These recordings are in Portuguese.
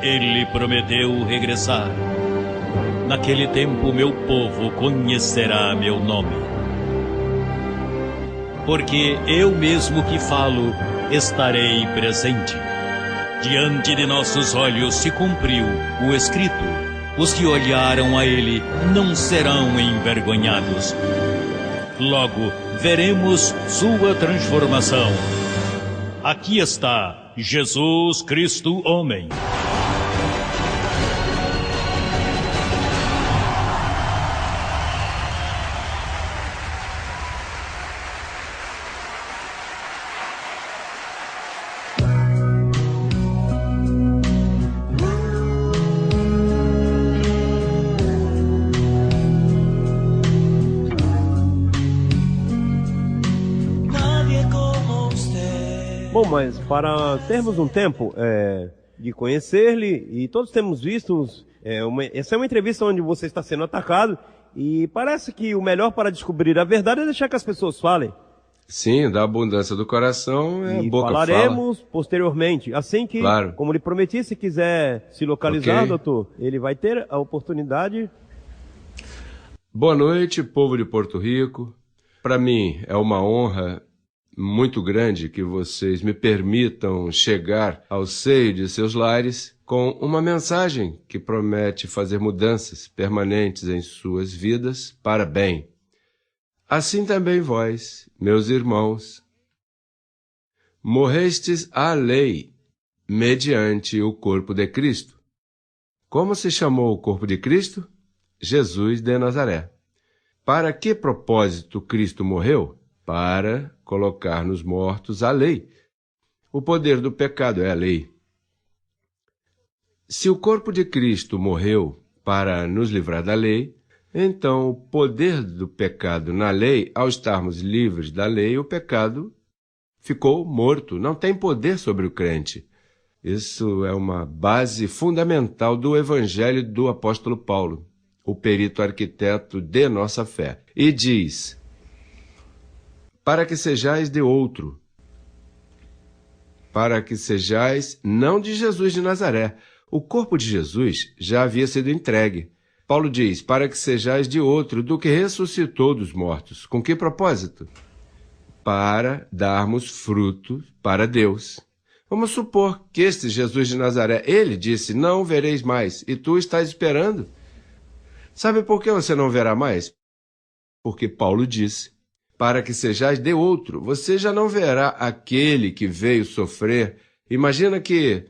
Ele prometeu regressar. Naquele tempo meu povo conhecerá meu nome. Porque eu mesmo que falo, estarei presente. Diante de nossos olhos se cumpriu o escrito. Os que olharam a ele não serão envergonhados. Logo veremos sua transformação. Aqui está Jesus Cristo homem. Bom, mas para termos um tempo de conhecer-lhe, e todos temos visto, essa é uma entrevista onde você está sendo atacado, e parece que o melhor para descobrir a verdade é deixar que as pessoas falem. Sim, da abundância do coração é a boca fala. E falaremos posteriormente, assim que, claro. Como lhe prometi, se quiser se localizar, doutor, ele vai ter a oportunidade. Boa noite, povo de Porto Rico. Para mim é uma honra muito grande que vocês me permitam chegar ao seio de seus lares com uma mensagem que promete fazer mudanças permanentes em suas vidas para bem. Assim também vós, meus irmãos, morrestes à lei mediante o corpo de Cristo. Como se chamou o corpo de Cristo? Jesus de Nazaré. Para que propósito Cristo morreu? Para colocar nos mortos a lei. O poder do pecado é a lei. Se o corpo de Cristo morreu para nos livrar da lei, então o poder do pecado na lei, ao estarmos livres da lei, o pecado ficou morto, não tem poder sobre o crente. Isso é uma base fundamental do Evangelho do apóstolo Paulo, o perito arquiteto de nossa fé. E diz: para que sejais de outro, para que sejais não de Jesus de Nazaré. O corpo de Jesus já havia sido entregue. Paulo diz, para que sejais de outro, do que ressuscitou dos mortos. Com que propósito? Para darmos fruto para Deus. Vamos supor que este Jesus de Nazaré, ele disse, não vereis mais, e tu estás esperando. Sabe por que você não verá mais? Porque Paulo disse, para que sejais de outro. Você já não verá aquele que veio sofrer. Imagina que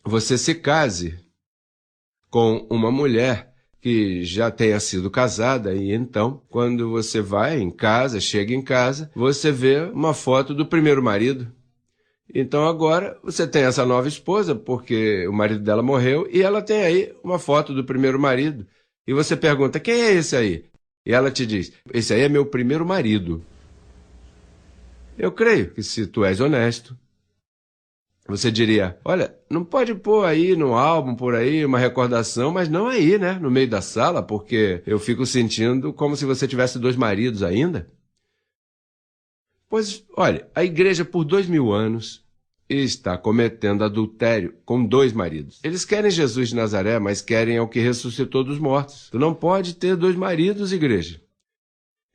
você se case com uma mulher que já tenha sido casada, e então, quando você vai em casa, chega em casa, você vê uma foto do primeiro marido. Então agora você tem essa nova esposa, porque o marido dela morreu, e ela tem aí uma foto do primeiro marido. E você pergunta, quem é esse aí? E ela te diz, esse aí é meu primeiro marido. Eu creio que se tu és honesto, você diria, olha, não pode pôr aí no álbum, por aí, uma recordação, mas não aí, né, no meio da sala, porque eu fico sentindo como se você tivesse 2 maridos ainda. Pois, olha, a igreja por 2000 anos está cometendo adultério com 2 maridos. Eles querem Jesus de Nazaré, mas querem ao que ressuscitou dos mortos. Tu não pode ter 2 maridos, igreja.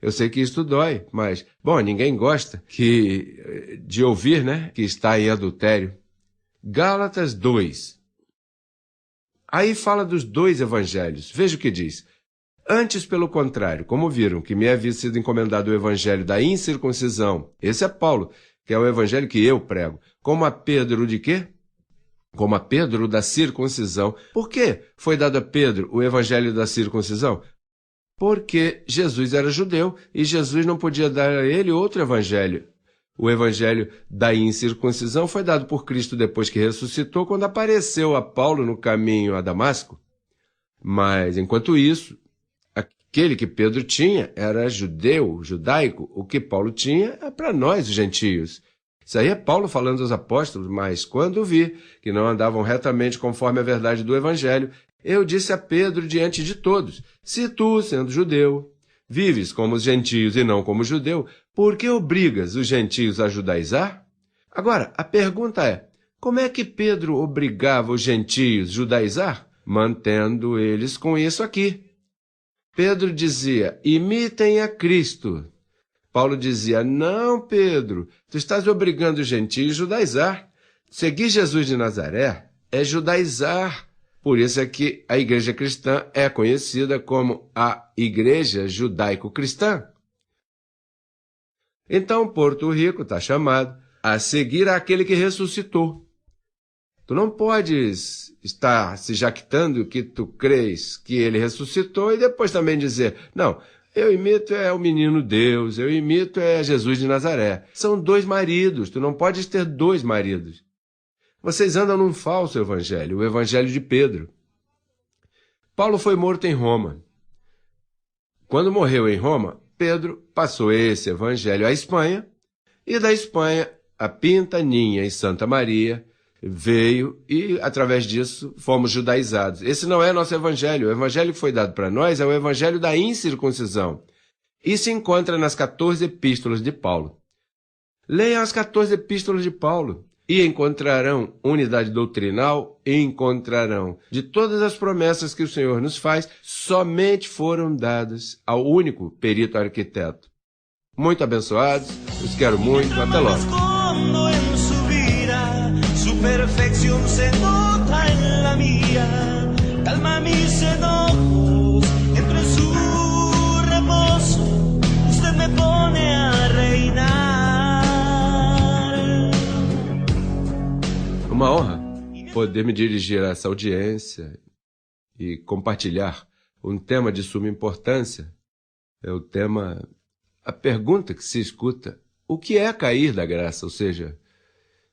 Eu sei que isso dói, mas, bom, ninguém gosta de ouvir, né, que está em adultério. Gálatas 2. Aí fala dos 2 evangelhos. Veja o que diz. Antes, pelo contrário, como viram que me havia sido encomendado o evangelho da incircuncisão, esse é Paulo, que é o evangelho que eu prego, como a Pedro de quê? Como a Pedro da circuncisão. Por que foi dado a Pedro o evangelho da circuncisão? Porque Jesus era judeu e Jesus não podia dar a ele outro evangelho. O evangelho da incircuncisão foi dado por Cristo depois que ressuscitou, quando apareceu a Paulo no caminho a Damasco. Mas, enquanto isso, aquele que Pedro tinha era judeu, judaico. O que Paulo tinha é para nós, os gentios. Isso aí é Paulo falando aos apóstolos, mas quando vi que não andavam retamente conforme a verdade do evangelho, eu disse a Pedro diante de todos, se tu, sendo judeu, vives como os gentios e não como judeu, por que obrigas os gentios a judaizar? Agora, a pergunta é, Como é que Pedro obrigava os gentios a judaizar? Mantendo eles com isso aqui. Pedro dizia, imitem a Cristo. Paulo dizia, não, Pedro, tu estás obrigando os gentios a judaizar. Seguir Jesus de Nazaré é judaizar. Por isso é que a igreja cristã é conhecida como a Igreja Judaico-Cristã. Então, Porto Rico está chamado a seguir aquele que ressuscitou. Tu não podes estar se jactando que tu crês que ele ressuscitou e depois também dizer, não, eu imito o menino Deus, eu imito Jesus de Nazaré. São dois maridos, tu não podes ter dois maridos. Vocês andam num falso evangelho, o evangelho de Pedro. Paulo foi morto em Roma. Quando morreu em Roma, Pedro passou esse evangelho à Espanha, e da Espanha a Pintaninha e Santa Maria veio e, através disso, fomos judaizados. Esse não é nosso evangelho. O evangelho que foi dado para nós é o evangelho da incircuncisão. E se encontra nas 14 epístolas de Paulo. Leiam as 14 epístolas de Paulo e encontrarão unidade doutrinal e encontrarão de todas as promessas que o Senhor nos faz, somente foram dadas ao único perito arquiteto. Muito abençoados, os quero muito, até logo. Su perfección se nota en la mía, calma mis enojos, entre su reposo, usted me pone a reinar. Uma honra poder me dirigir a essa audiência e compartilhar um tema de suma importância. É o tema, a pergunta que se escuta, o que é cair da graça? Ou seja,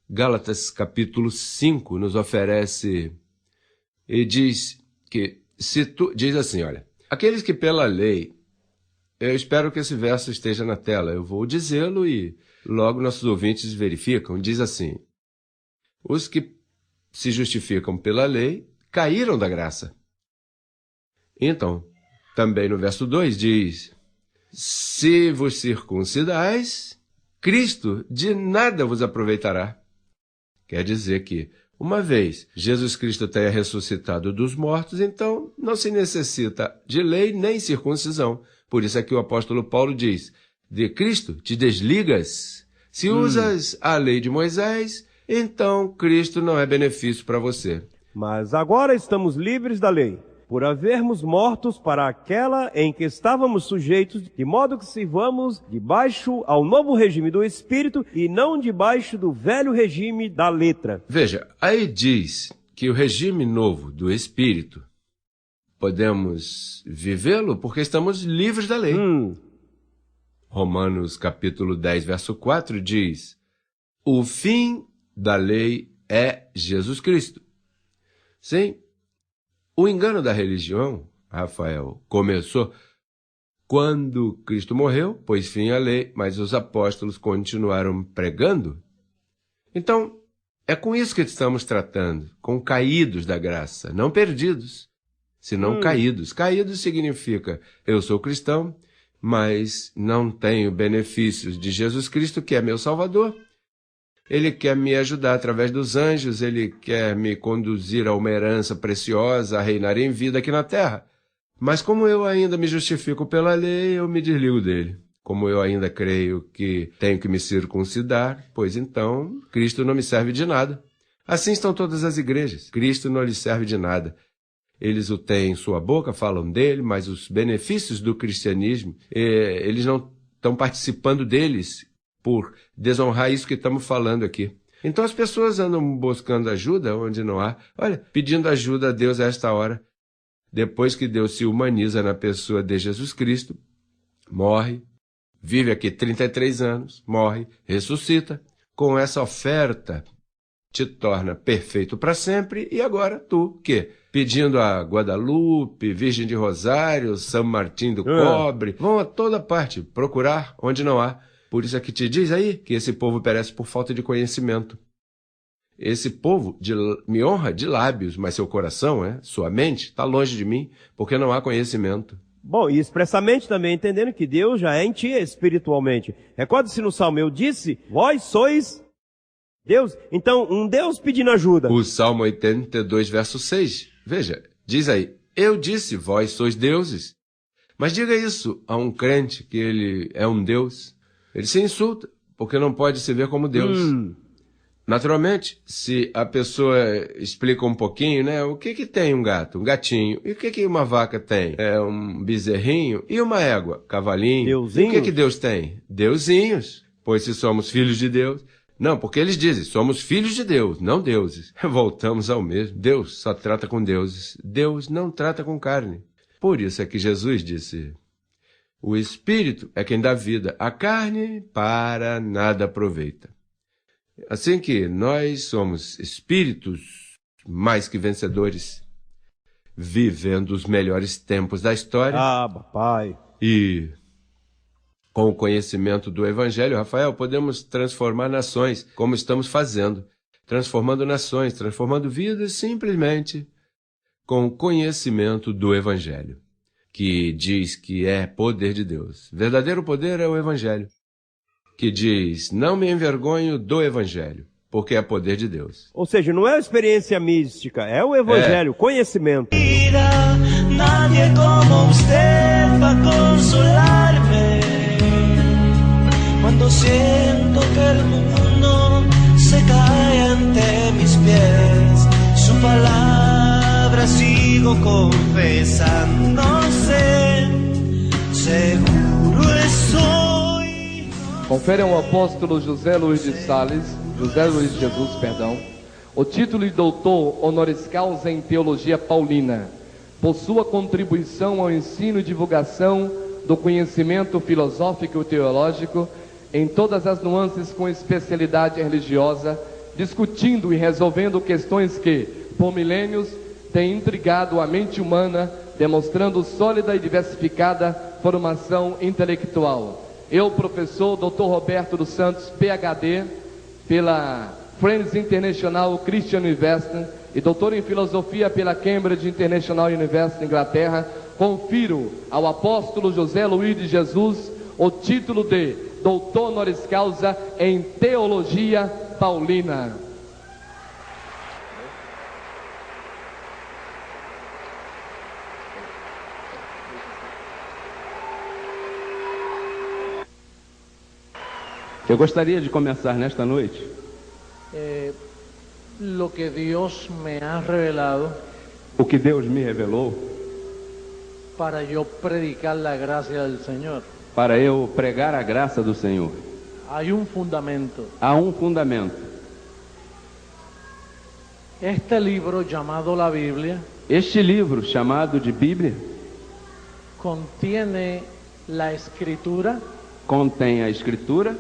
Gálatas capítulo 5 nos oferece e diz que, diz assim, olha, aqueles que pela lei, eu espero que esse verso esteja na tela, eu vou dizê-lo e logo nossos ouvintes verificam, diz assim, os que se justificam pela lei caíram da graça. Então, também no verso 2 diz, se vos circuncidais, Cristo de nada vos aproveitará. Quer dizer que, uma vez Jesus Cristo tenha ressuscitado dos mortos, então não se necessita de lei nem circuncisão. Por isso é que o apóstolo Paulo diz, de Cristo te desligas. Se usas a lei de Moisés, então Cristo não é benefício para você. Mas agora estamos livres da lei, por havermos mortos para aquela em que estávamos sujeitos, de modo que sirvamos debaixo ao novo regime do Espírito e não debaixo do velho regime da letra. Veja, aí diz que o regime novo do Espírito, podemos vivê-lo porque estamos livres da lei. Romanos capítulo 10, verso 4 diz, o fim da lei é Jesus Cristo. Sim, o engano da religião, Rafael, começou quando Cristo morreu, pôs fim à lei, mas os apóstolos continuaram pregando. Então, é com isso que estamos tratando, com caídos da graça, não perdidos, senão caídos. Caídos significa, eu sou cristão, mas não tenho benefícios de Jesus Cristo, que é meu Salvador. Ele quer me ajudar através dos anjos, ele quer me conduzir a uma herança preciosa, a reinar em vida aqui na terra. Mas como eu ainda me justifico pela lei, eu me desligo dele. Como eu ainda creio que tenho que me circuncidar, pois então Cristo não me serve de nada. Assim estão todas as igrejas. Cristo não lhes serve de nada. Eles o têm em sua boca, falam dele, mas os benefícios do cristianismo, eles não estão participando deles, por desonrar isso que estamos falando aqui. Então as pessoas andam buscando ajuda onde não há. Olha, pedindo ajuda a Deus a esta hora. Depois que Deus se humaniza na pessoa de Jesus Cristo, morre, vive aqui 33 anos, morre, ressuscita. Com essa oferta, te torna perfeito para sempre. E agora tu, que? Pedindo a Guadalupe, Virgem de Rosário, São Martim do Cobre, vão a toda parte procurar onde não há. Por isso é que te diz aí que esse povo perece por falta de conhecimento. Esse povo me honra de lábios, mas seu coração, sua mente, está longe de mim, porque não há conhecimento. Bom, e expressamente também entendendo que Deus já é em ti espiritualmente. Recorda-se no Salmo, eu disse, vós sois Deus, então, um Deus pedindo ajuda. O Salmo 82, verso 6. Veja, diz aí, eu disse, vós sois deuses. Mas diga isso a um crente que ele é um Deus. Ele se insulta, porque não pode se ver como Deus. Naturalmente, se a pessoa explica um pouquinho, né? O que tem um gato? Um gatinho. E o que uma vaca tem? É um bezerrinho. E uma égua? Cavalinho. Deusinhos. E o que Deus tem? Deusinhos. Pois se somos filhos de Deus... Não, porque eles dizem, somos filhos de Deus, não deuses. Voltamos ao mesmo. Deus só trata com deuses. Deus não trata com carne. Por isso é que Jesus disse, o Espírito é quem dá vida, a carne para nada aproveita. Assim que nós somos espíritos mais que vencedores, vivendo os melhores tempos da história. Ah, papai. E com o conhecimento do Evangelho, Rafael, podemos transformar nações, como estamos fazendo. Transformando nações, transformando vidas, simplesmente com o conhecimento do Evangelho, que diz que é poder de Deus. Verdadeiro poder é o Evangelho, que diz, não me envergonho do Evangelho, porque é poder de Deus. Ou seja, não é a experiência mística, é o Evangelho, conhecimento. Nadie como usted va a consolarme cuando siento que el mundo se cae ante mis pies. Su palabra sigo confesándose, seguro estoy. Confere ao apóstolo José Luiz de Jesus, o título de doutor honoris causa em teologia paulina, por sua contribuição ao ensino e divulgação do conhecimento filosófico e teológico em todas as nuances com especialidade religiosa, discutindo e resolvendo questões que, por milênios, têm intrigado a mente humana, demonstrando sólida e diversificada formação intelectual. Eu, professor Dr. Roberto dos Santos, PhD, pela Friends International Christian University e doutor em filosofia pela Cambridge International University, Inglaterra, confiro ao apóstolo José Luiz de Jesus o título de doutor honoris causa em teologia paulina. Eu gostaria de começar nesta noite lo que Dios me ha revelado o que Deus me revelou para yo predicar la gracia del Señor. para eu pregar a graça do Senhor. Hay un fundamento. Há um fundamento. Este libro llamado la Biblia Este livro, chamado de Bíblia, contiene la escritura, contém a Escritura,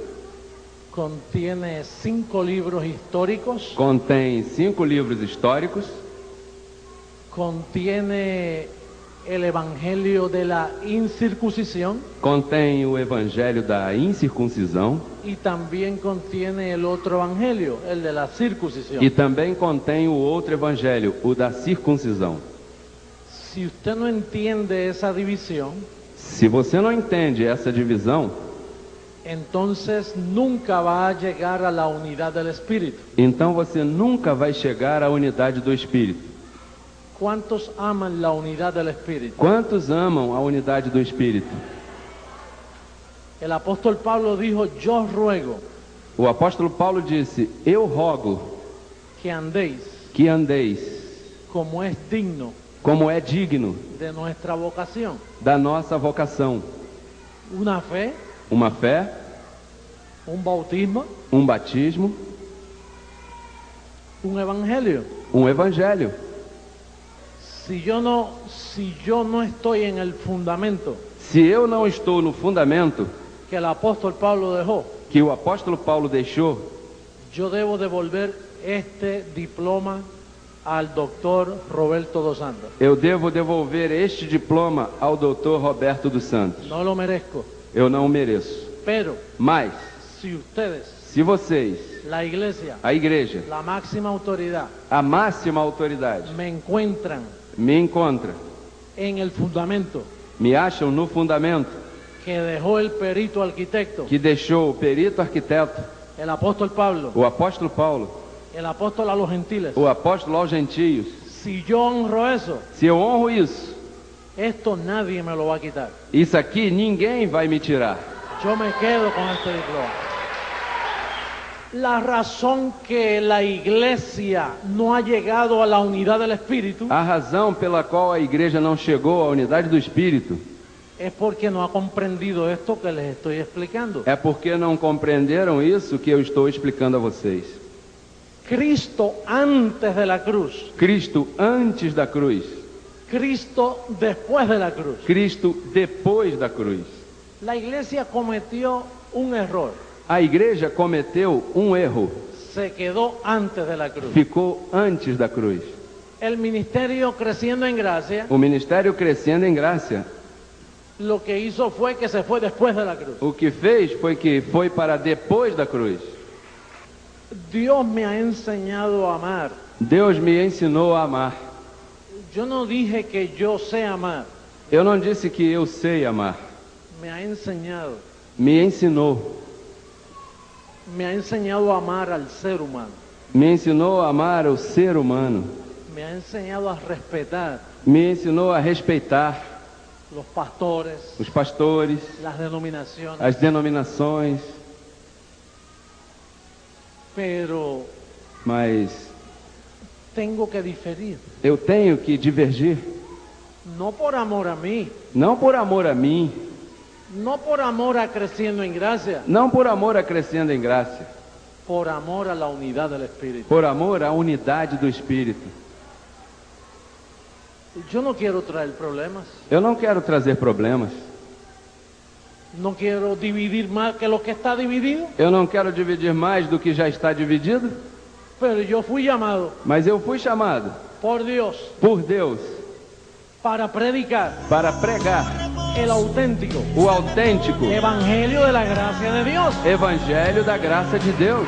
contiene 5 libros históricos, contém 5 livros históricos, contiene el evangelio de la incircuncisión contém o Evangelho da incircuncisão y también contiene el otro evangelio, el de la circuncisión. e também contém o outro Evangelho, o da circuncisão. Si usted no entiende esa división, Se você não entende essa divisão, entonces nunca va a llegar a la unidad del Espíritu. então você nunca vai chegar à unidade do Espírito. ¿Cuántos aman la unidad del Espíritu? Quantos amam a unidade do Espírito? El apóstol Pablo dijo, yo ruego O apóstolo Paulo disse, eu rogo que andéis que andeis como es digno como é digno de nuestra vocación. da nossa vocação. Una fe, Uma fé, un bautismo, um batismo, un evangelio. um evangelho. Si yo no estoy en el fundamento Se eu não estou no fundamento que el apóstol Pablo dejó, que o apóstolo Paulo deixou, yo debo devolver este diploma al doctor Roberto dos Santos. eu devo devolver este diploma ao Dr. Roberto dos Santos. No lo merezco, Eu não o mereço. pero Mas, si ustedes, se vocês, la iglesia, a igreja, la máxima autoridad, a máxima autoridade, me encuentran me encontra, en el fundamento me acham no fundamento que dejó el perito arquitecto, que deixou o perito arquiteto, el apóstol Pablo, o apóstolo Paulo, el apóstol a los gentiles. o apóstolo aos gentios. Si yo honro eso, Se eu honro isso, esto nadie me lo va a quitar. isso aqui ninguém vai me tirar. Yo me quedo con este diploma. La razón que la iglesia no ha llegado a la unidad del Espíritu A razão pela qual a igreja não chegou à unidade do Espírito es porque no ha comprendido esto que les estoy explicando. é porque não compreenderam isso que eu estou explicando a vocês. Cristo antes de la cruz, Cristo antes da cruz, Cristo después de la cruz. Cristo depois da cruz. La iglesia cometió un error, A igreja cometeu um erro, se quedó antes de la cruz. ficou antes da cruz. El ministerio creciendo en gracia, O ministério crescendo em graça, lo que hizo fue que se fue después de la cruz. o que fez foi que foi para depois da cruz. Dios me ha enseñado a amar. Deus me ensinou a amar. Yo no dije que yo sé amar, Eu não disse que eu sei amar. me ha enseñado. Me ensinou. Me ha enseñado a amar al ser humano. Me ensinou a amar o ser humano. Me ha enseñado a respetar Me ensinou a respeitar los pastores, os pastores, las denominaciones. as denominações, Pero mas tengo que diferir. eu tenho que divergir, No por amor a mí, não por amor a mim, no por amor a creciendo en gracia, não por amor a crescendo em graça, por amor a la unidad del Espíritu. por amor à unidade do Espírito. Yo no quiero traer problemas. Eu não quero trazer problemas, No quiero dividir más que lo que está dividido. eu não quero dividir mais do que já está dividido, Pero yo fui llamado mas eu fui chamado por Dios por Deus para predicar para pregar el auténtico o autêntico evangelio de la gracia de Dios. Evangelho da graça de Deus.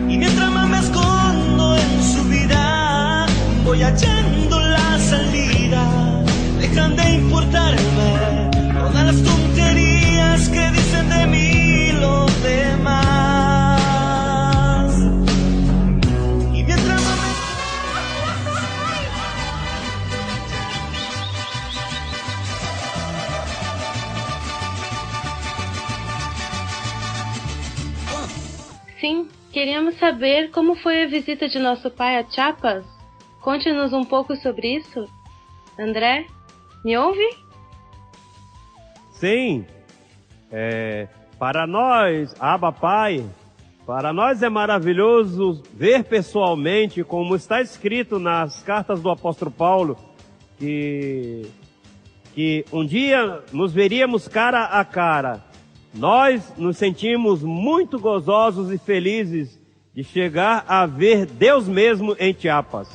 Y mientras más me escondo en su vida, voy hallando la salida. Dejan de importarme todas las tonterías que dicen de mí los demás. Y mientras más me... Sim, queríamos saber como foi a visita de nosso pai a Chiapas. Conte-nos um pouco sobre isso. André, me ouve? Sim. Para nós, Abba Pai, para nós é maravilhoso ver pessoalmente, como está escrito nas cartas do apóstolo Paulo, que um dia nos veríamos cara a cara. Nós nos sentimos muito gozosos e felizes de chegar a ver Deus mesmo em Chiapas.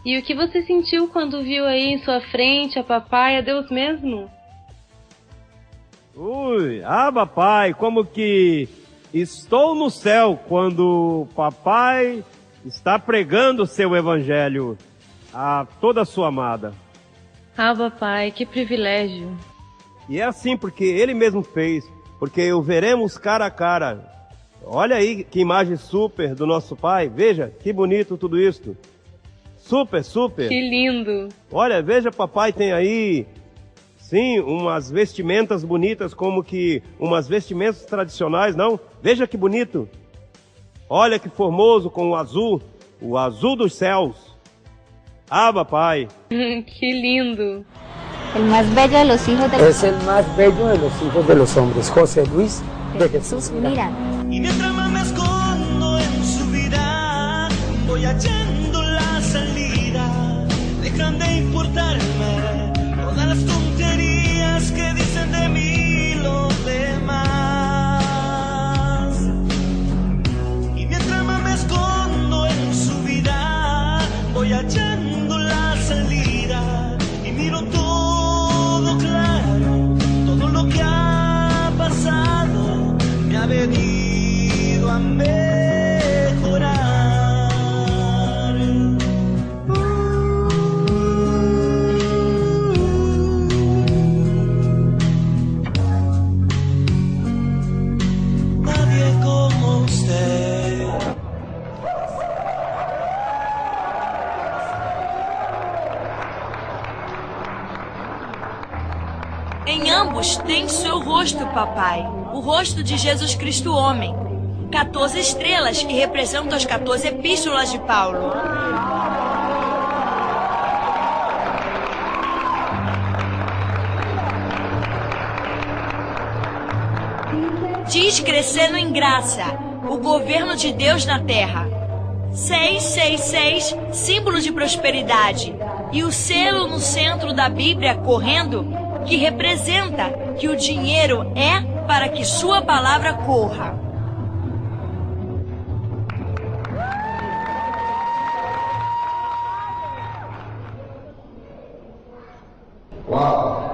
E o que você sentiu quando viu aí em sua frente a papai, a Deus mesmo? Abba Pai, como que estou no céu quando o papai está pregando o seu evangelho a toda a sua amada. Abba Pai, que privilégio. E é assim porque ele mesmo fez, porque o veremos cara a cara. Olha aí que imagem super do nosso pai, veja que bonito tudo isso. Super, super. Que lindo. Olha, veja, papai tem aí, sim, umas vestimentas bonitas, como que umas vestimentas tradicionais, não? Veja que bonito. Olha que formoso com o azul dos céus. Abba, Pai. Que lindo. El más bello de los hijos de Es el más bello de los hijos de los hombres, José Luis de Jesús. Mira. Y mientras más me escondo en su vida, voy hallando la salida. Dejan de importarme todas las tonterías que dicen de mí los demás. Y mientras más me escondo en su vida, voy hallando la salida. Y miro todo claro, todo lo que ha pasado me ha venido a mejorar. Em ambos tem seu rosto, papai, o rosto de Jesus Cristo homem. 14 estrelas que representam as 14 epístolas de Paulo. Diz crescendo em graça, o governo de Deus na terra. 666, símbolo de prosperidade. E o selo no centro da Bíblia correndo, que representa que o dinheiro é para que sua palavra corra. Uau!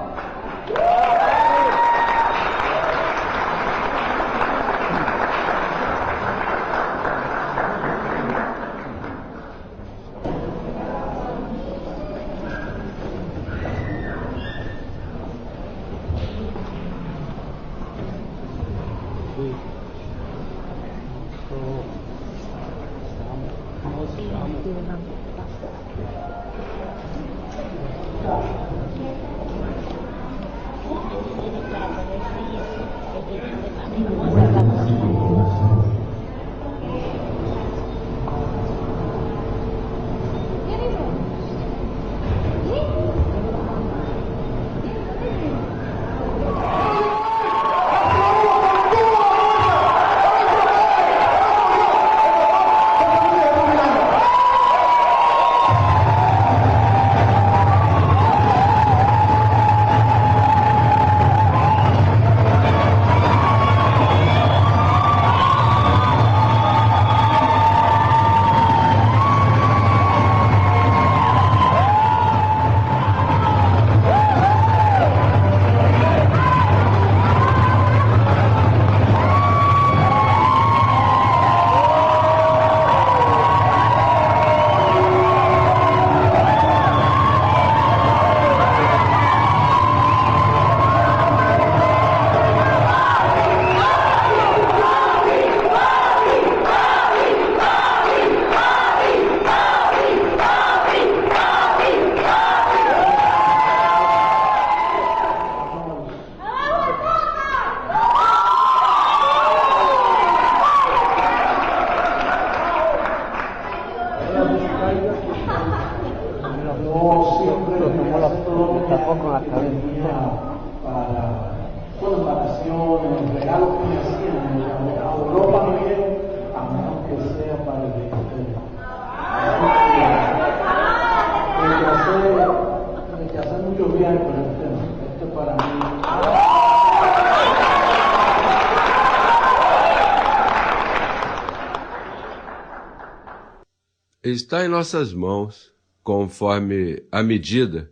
Está em nossas mãos, conforme a medida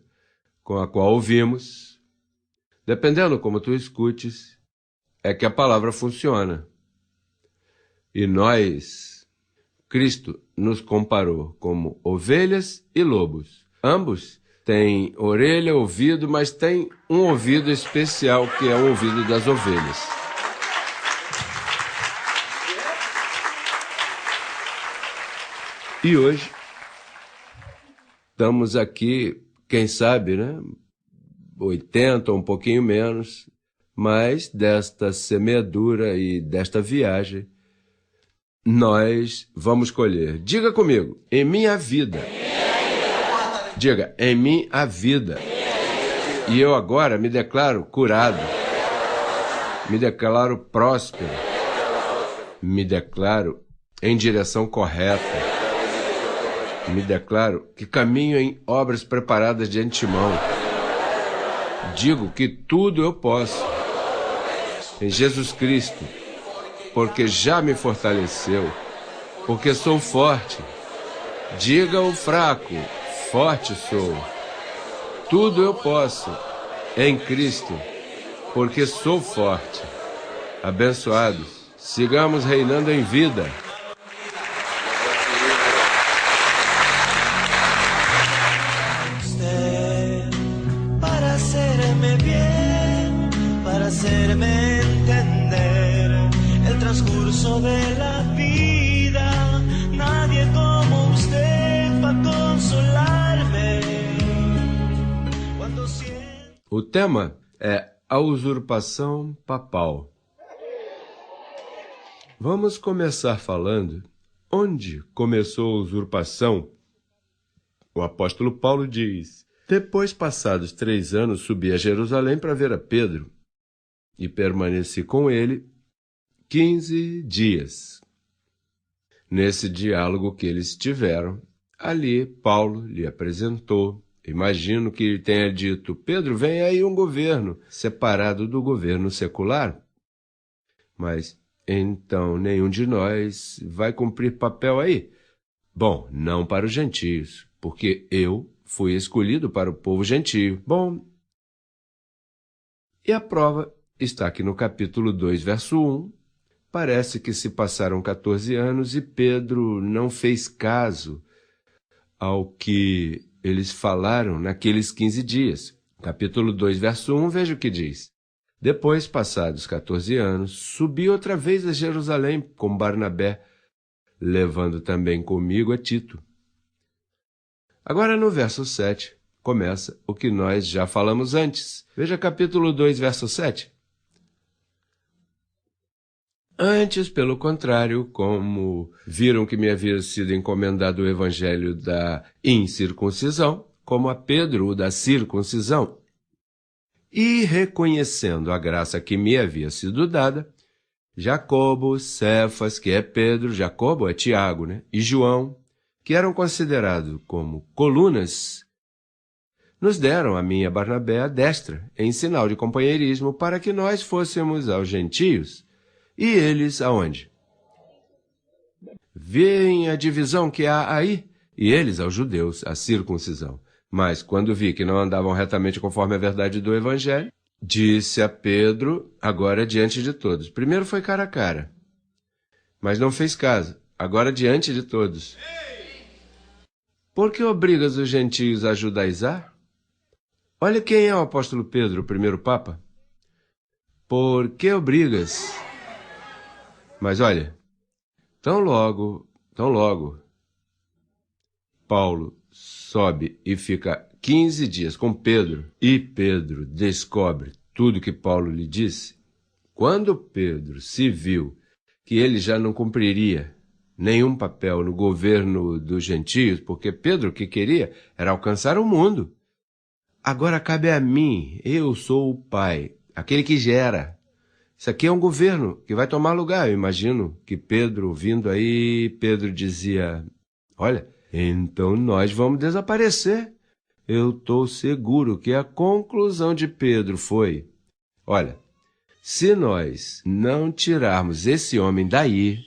com a qual ouvimos, dependendo como tu escutes, é que a palavra funciona. E nós, Cristo nos comparou como ovelhas e lobos. Ambos têm orelha, ouvido, mas tem um ouvido especial que é o ouvido das ovelhas. E hoje estamos aqui, quem sabe, né? 80 ou um pouquinho menos, mas desta semeadura e desta viagem, nós vamos colher. Diga comigo, em minha vida. Diga, em minha vida. E eu agora me declaro curado. Me declaro próspero. Me declaro em direção correta. Me declaro que caminho em obras preparadas de antemão. Digo que tudo eu posso em Jesus Cristo, porque já me fortaleceu, porque sou forte. Diga ao fraco, forte sou. Tudo eu posso em Cristo, porque sou forte. Abençoados, sigamos reinando em vida. Hacerme entender el transcurso de la vida. Nadie como usted para consolarme. O tema é a usurpação papal. Vamos começar falando onde começou a usurpação. O apóstolo Paulo diz: depois passados 3 anos, subi a Jerusalém para ver a Pedro e permaneci com ele 15 dias. Nesse diálogo que eles tiveram, ali Paulo lhe apresentou. Imagino que ele tenha dito: Pedro, vem aí um governo separado do governo secular. Mas então nenhum de nós vai cumprir papel aí? Bom, não para os gentios, porque eu fui escolhido para o povo gentio. Bom, e a prova está aqui no capítulo 2, verso 1. Parece que se passaram 14 anos e Pedro não fez caso ao que eles falaram naqueles 15 dias. Capítulo 2, verso 1, veja o que diz. Depois, passados 14 anos, subi outra vez a Jerusalém com Barnabé, levando também comigo a Tito. Agora, no verso 7, começa o que nós já falamos antes. Veja capítulo 2, verso 7. Antes, pelo contrário, como viram que me havia sido encomendado o evangelho da incircuncisão, como a Pedro o da circuncisão, e reconhecendo a graça que me havia sido dada, Jacobo, Cefas, que é Pedro, Jacobo é Tiago, e João, que eram considerados como colunas, nos deram a mim e a Barnabé a destra, em sinal de companheirismo, para que nós fôssemos aos gentios. E eles aonde? Veem a divisão que há aí, e eles aos judeus, a circuncisão. Mas quando vi que não andavam retamente conforme a verdade do evangelho, disse a Pedro, agora diante de todos. Primeiro foi cara a cara, mas não fez caso, agora diante de todos. Por que obrigas os gentios a judaizar? Olha quem é o apóstolo Pedro, o primeiro papa. Por que obrigas? Mas olha, tão logo, Paulo sobe e fica 15 dias com Pedro, e Pedro descobre tudo que Paulo lhe disse. Quando Pedro se viu que ele já não cumpriria nenhum papel no governo dos gentios, porque Pedro o que queria era alcançar o mundo. Agora cabe a mim, eu sou o pai, aquele que gera. Isso aqui é um governo que vai tomar lugar. Eu imagino que Pedro, vindo aí, Pedro dizia, olha, então nós vamos desaparecer. Eu estou seguro que a conclusão de Pedro foi, olha, se nós não tirarmos esse homem daí,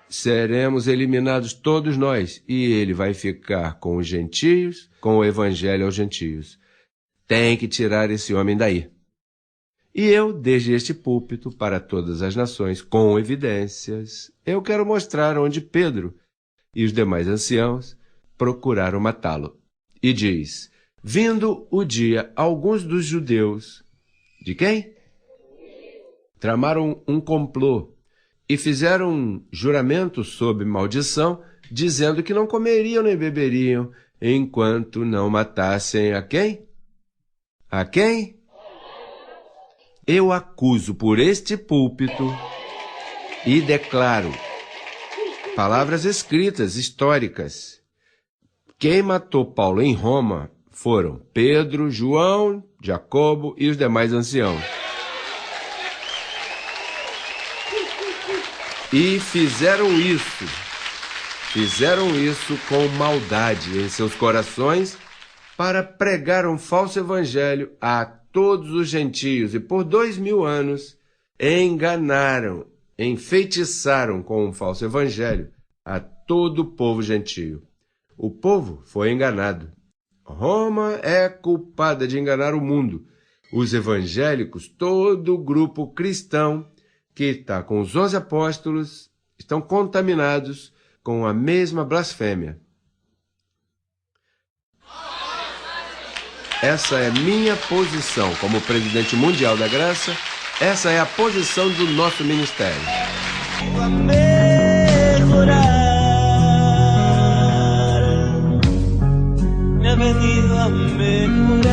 seremos eliminados todos nós, e ele vai ficar com os gentios, com o evangelho aos gentios. Tem que tirar esse homem daí. E eu, desde este púlpito, para todas as nações, com evidências, eu quero mostrar onde Pedro e os demais anciãos procuraram matá-lo. E diz, vindo o dia, alguns dos judeus, de quem? Tramaram um complô e fizeram um juramento sob maldição, dizendo que não comeriam nem beberiam, enquanto não matassem a quem? A quem? Eu acuso por este púlpito e declaro, palavras escritas, históricas, quem matou Paulo em Roma foram Pedro, João, Jacobo e os demais anciãos. E fizeram isso com maldade em seus corações para pregar um falso evangelho a todos os gentios e por 2000 anos enganaram, enfeitiçaram com um falso evangelho a todo o povo gentio. O povo foi enganado. Roma é culpada de enganar o mundo. Os evangélicos, todo o grupo cristão que está com os 11 apóstolos, estão contaminados com a mesma blasfêmia. Essa é minha posição como presidente mundial da graça, essa é a posição do nosso ministério. Me ha venido a mejorar.